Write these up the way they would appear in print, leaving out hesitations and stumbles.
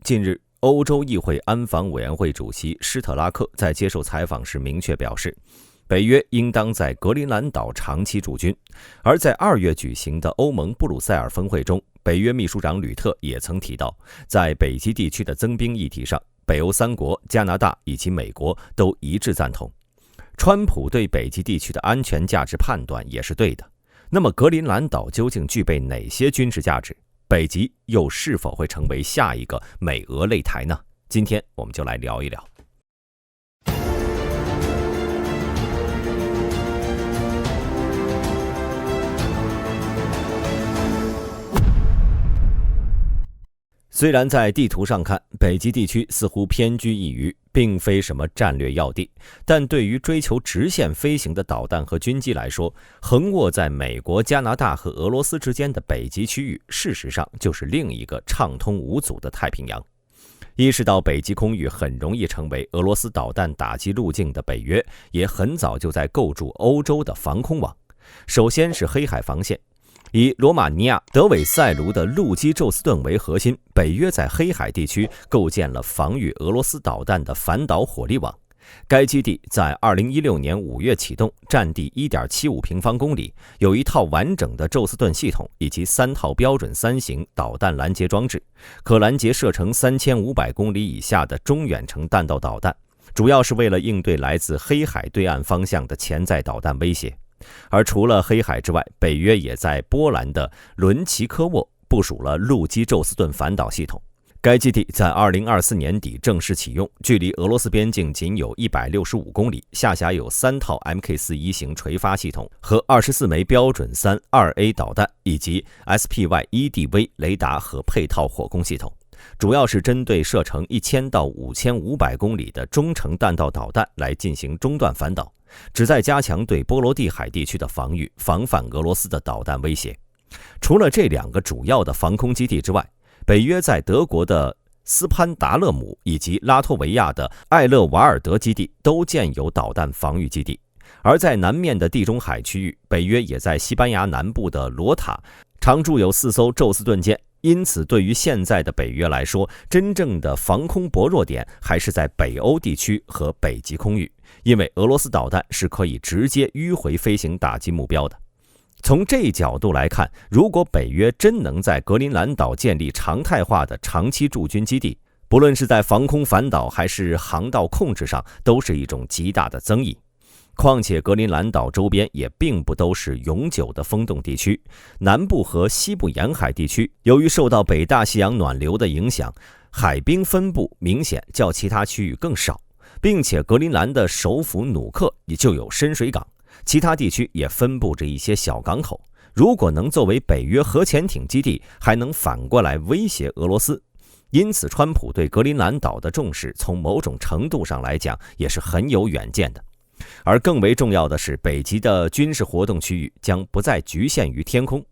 近日，欧洲议会安防委员会主席施特拉克在接受采访时明确表示，北约应当在格陵兰岛长期驻军。而在2月举行的欧盟布鲁塞尔峰会中，北约秘书长吕特也曾提到，在北极地区的增兵议题上，北欧3国、加拿大以及美国都一致赞同。川普对北极地区的安全价值判断也是对的。那么格陵兰岛究竟具备哪些军事价值？北极又是否会成为下一个美俄擂台呢？今天我们就来聊一聊。虽然在地图上看，北极地区似乎偏居一隅，并非什么战略要地，但对于追求直线飞行的导弹和军机来说，横卧在美国、加拿大和俄罗斯之间的北极区域，事实上就是另一个畅通无阻的太平洋。意识到北极空域很容易成为俄罗斯导弹打击路径的北约，也很早就在构筑欧洲的防空网。首先是黑海防线。以罗马尼亚德韦塞卢的陆基宙斯盾为核心，北约在黑海地区构建了防御俄罗斯导弹的反导火力网。该基地在2016年5月启动，占地 1.75 平方公里，有一套完整的宙斯盾系统以及3套标准3型导弹拦截装置，可拦截射程3500公里以下的中远程弹道导弹，主要是为了应对来自黑海对岸方向的潜在导弹威胁。而除了黑海之外，北约也在波兰的伦齐科沃部署了陆基宙斯盾反导系统。该基地在2024年底正式启用，距离俄罗斯边境仅有165公里，下辖有3套 MK41 型垂发系统和24枚标准3 2A 导弹，以及 SPY-1DV 雷达和配套火攻系统，主要是针对射程1000到5500公里的中程弹道导弹来进行中段反导，旨在加强对波罗的海地区的防御，防范俄罗斯的导弹威胁。除了这2个主要的防空基地之外，北约在德国的斯潘达勒姆以及拉脱维亚的艾勒瓦尔德基地都建有导弹防御基地。而在南面的地中海区域，北约也在西班牙南部的罗塔常驻有4艘宙斯盾舰。因此，对于现在的北约来说，真正的防空薄弱点还是在北欧地区和北极空域，因为俄罗斯导弹是可以直接迂回飞行打击目标的。从这一角度来看，如果北约真能在格陵兰岛建立常态化的长期驻军基地，不论是在防空反导还是航道控制上，都是一种极大的增益。况且格陵兰岛周边也并不都是永久的风冻地区，南部和西部沿海地区由于受到北大西洋暖流的影响，海冰分布明显较其他区域更少，并且格陵兰的首府努克也就有深水港，其他地区也分布着一些小港口，如果能作为北约核潜艇基地，还能反过来威胁俄罗斯。因此川普对格陵兰岛的重视，从某种程度上来讲也是很有远见的。而更为重要的是，北极的军事活动区域将不再局限于天空。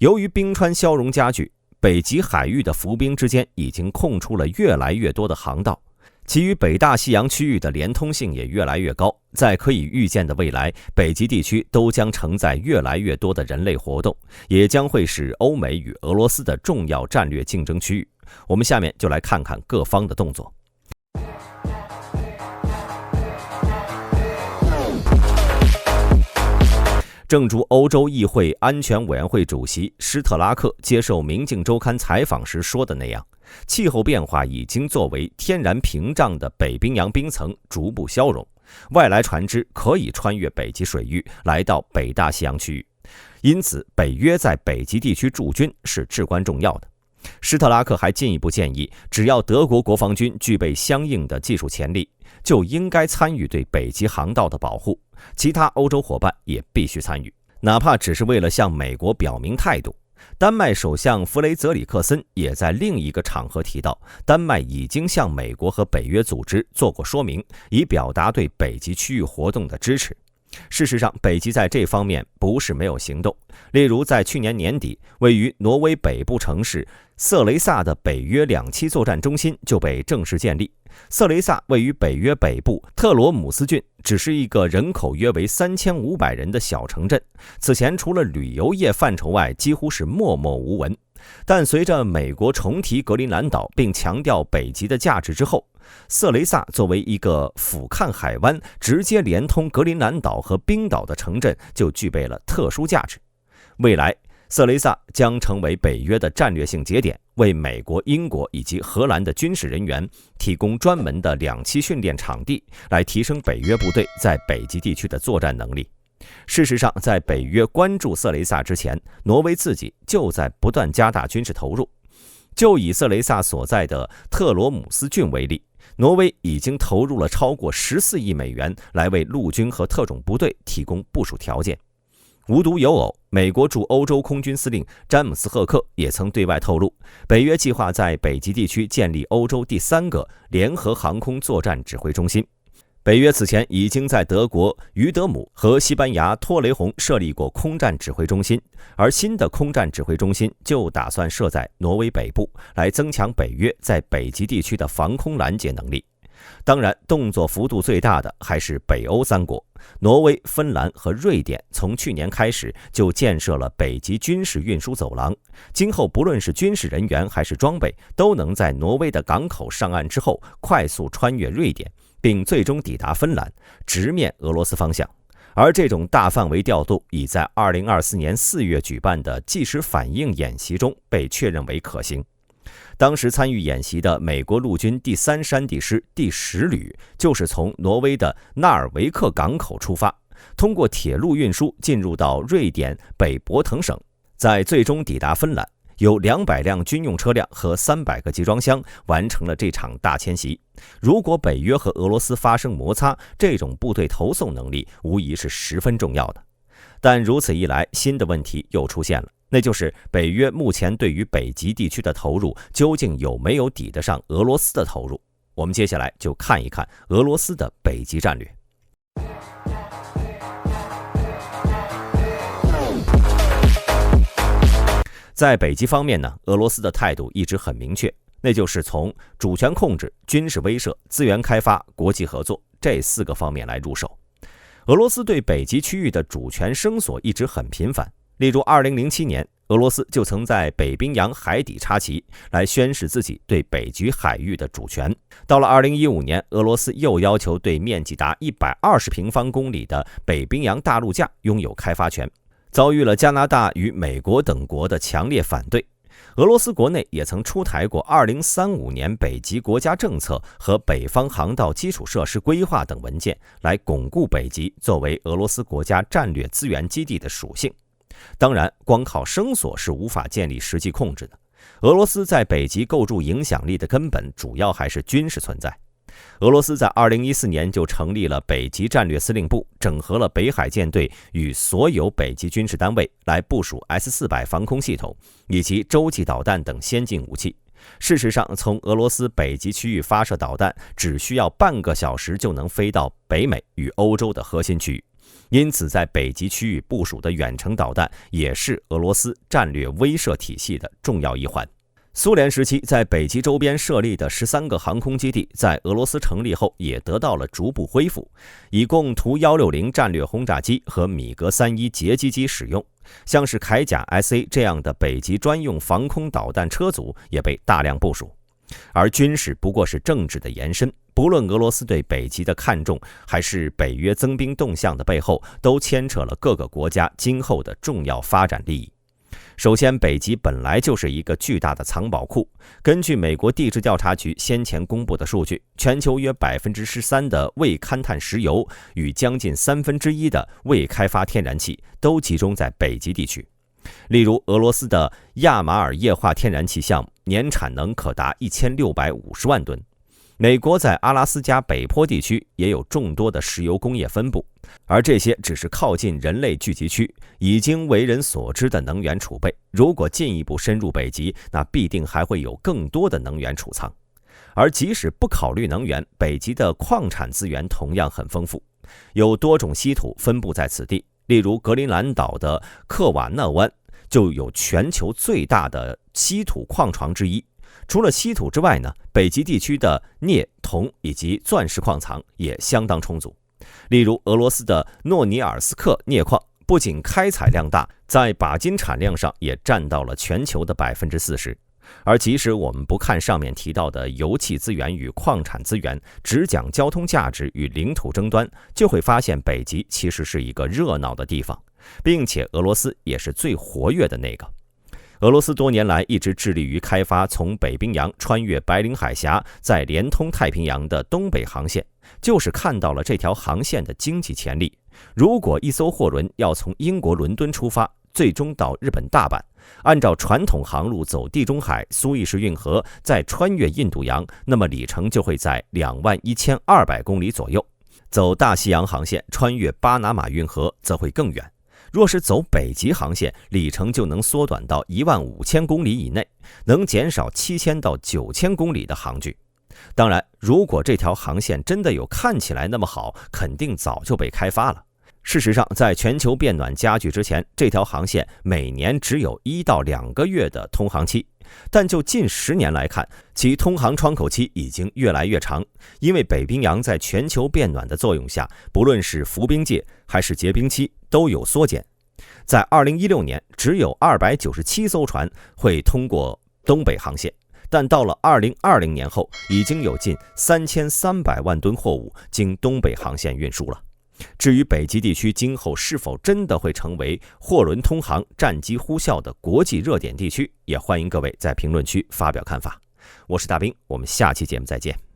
由于冰川消融加剧，北极海域的浮冰之间已经空出了越来越多的航道，其与北大西洋区域的连通性也越来越高。在可以预见的未来，北极地区都将承载越来越多的人类活动，也将会是欧美与俄罗斯的重要战略竞争区域。我们下面就来看看各方的动作。正如欧洲议会安全委员会主席施特拉克接受《明镜周刊》采访时说的那样，气候变化已经作为天然屏障的北冰洋冰层逐步消融，外来船只可以穿越北极水域来到北大西洋区域，因此北约在北极地区驻军是至关重要的。施特拉克还进一步建议，只要德国国防军具备相应的技术潜力，就应该参与对北极航道的保护，其他欧洲伙伴也必须参与，哪怕只是为了向美国表明态度。丹麦首相弗雷泽里克森也在另一个场合提到，丹麦已经向美国和北约组织做过说明，以表达对北极区域活动的支持。事实上，北极在这方面不是没有行动。例如，在去年年底，位于挪威北部城市色雷萨的北约2栖作战中心就被正式建立。色雷萨位于北约北部特罗姆斯郡，只是一个人口约为3500人的小城镇。此前除了旅游业范畴外，几乎是默默无闻。但随着美国重提格陵兰岛并强调北极的价值之后，色雷萨作为一个俯瞰海湾、直接连通格陵兰岛和冰岛的城镇就具备了特殊价值。未来，色雷萨将成为北约的战略性节点，为美国、英国以及荷兰的军事人员提供专门的2栖训练场地，来提升北约部队在北极地区的作战能力。事实上，在北约关注色雷萨之前，挪威自己就在不断加大军事投入。就以色雷萨所在的特罗姆斯郡为例，挪威已经投入了超过14亿美元来为陆军和特种部队提供部署条件。无独有偶，美国驻欧洲空军司令詹姆斯·赫克也曾对外透露，北约计划在北极地区建立欧洲第3个联合航空作战指挥中心。北约此前已经在德国于德姆和西班牙托雷洪设立过空战指挥中心，而新的空战指挥中心就打算设在挪威北部，来增强北约在北极地区的防空拦截能力。当然，动作幅度最大的还是北欧3国，挪威、芬兰和瑞典从去年开始就建设了北极军事运输走廊，今后不论是军事人员还是装备，都能在挪威的港口上岸之后，快速穿越瑞典，并最终抵达芬兰，直面俄罗斯方向。而这种大范围调度已在2024年4月举办的即时反应演习中被确认为可行。当时参与演习的美国陆军第3山地师第10旅就是从挪威的纳尔维克港口出发，通过铁路运输进入到瑞典北博滕省，在最终抵达芬兰，有200辆军用车辆和300个集装箱完成了这场大迁徙。如果北约和俄罗斯发生摩擦，这种部队投送能力无疑是十分重要的。但如此一来，新的问题又出现了，那就是北约目前对于北极地区的投入究竟有没有抵得上俄罗斯的投入？我们接下来就看一看俄罗斯的北极战略。在北极方面呢，俄罗斯的态度一直很明确，那就是从主权控制、军事威慑、资源开发、国际合作这4个方面来入手。俄罗斯对北极区域的主权声索一直很频繁，例如2007年，俄罗斯就曾在北冰洋海底插旗，来宣示自己对北极海域的主权。到了2015年，俄罗斯又要求对面积达120平方公里的北冰洋大陆架拥有开发权，遭遇了加拿大与美国等国的强烈反对。俄罗斯国内也曾出台过2035年北极国家政策和北方航道基础设施规划等文件，来巩固北极作为俄罗斯国家战略资源基地的属性。当然，光靠声索是无法建立实际控制的。俄罗斯在北极构筑影响力的根本主要还是军事存在。俄罗斯在2014年就成立了北极战略司令部，整合了北海舰队与所有北极军事单位，来部署 S-400 防空系统以及洲际导弹等先进武器。事实上，从俄罗斯北极区域发射导弹只需要半个小时就能飞到北美与欧洲的核心区域。因此，在北极区域部署的远程导弹也是俄罗斯战略威慑体系的重要一环。苏联时期在北极周边设立的13个航空基地，在俄罗斯成立后也得到了逐步恢复，以供图160战略轰炸机和米格31截击机使用。像是铠甲 SA 这样的北极专用防空导弹车组也被大量部署。而军事不过是政治的延伸，不论俄罗斯对北极的看重，还是北约增兵动向的背后，都牵扯了各个国家今后的重要发展利益。首先，北极本来就是一个巨大的藏宝库。根据美国地质调查局先前公布的数据，全球约 13% 的未勘探石油与将近1/3的未开发天然气都集中在北极地区。例如，俄罗斯的亚马尔液化天然气项目年产能可达1650万吨。美国在阿拉斯加北坡地区也有众多的石油工业分布，而这些只是靠近人类聚集区，已经为人所知的能源储备。如果进一步深入北极，那必定还会有更多的能源储藏。而即使不考虑能源，北极的矿产资源同样很丰富，有多种稀土分布在此地。例如，格陵兰岛的克瓦纳湾就有全球最大的稀土矿床之一。除了稀土之外呢，北极地区的镍、铜以及钻石矿藏也相当充足。例如，俄罗斯的诺尼尔斯克镍矿不仅开采量大，在钯金产量上也占到了全球的40%。而即使我们不看上面提到的油气资源与矿产资源，只讲交通价值与领土争端，就会发现北极其实是一个热闹的地方，并且俄罗斯也是最活跃的那个。俄罗斯多年来一直致力于开发从北冰洋穿越白令海峡，再连通太平洋的东北航线，就是看到了这条航线的经济潜力。如果一艘货轮要从英国伦敦出发，最终到日本大阪，按照传统航路走地中海、苏伊士运河，再穿越印度洋，那么里程就会在21200公里左右。走大西洋航线穿越巴拿马运河则会更远。若是走北极航线，里程就能缩短到15000公里以内，能减少7000到9000公里的航距。当然，如果这条航线真的有看起来那么好，肯定早就被开发了。事实上，在全球变暖加剧之前，这条航线每年只有1到2个月的通航期，但就近10年来看，其通航窗口期已经越来越长。因为北冰洋在全球变暖的作用下，不论是浮冰界还是结冰期都有缩减。在2016年，只有297艘船会通过东北航线，但到了2020年后，已经有近3300万吨货物经东北航线运输了。至于北极地区今后是否真的会成为货轮通航、战机呼啸的国际热点地区，也欢迎各位在评论区发表看法。我是大兵，我们下期节目再见。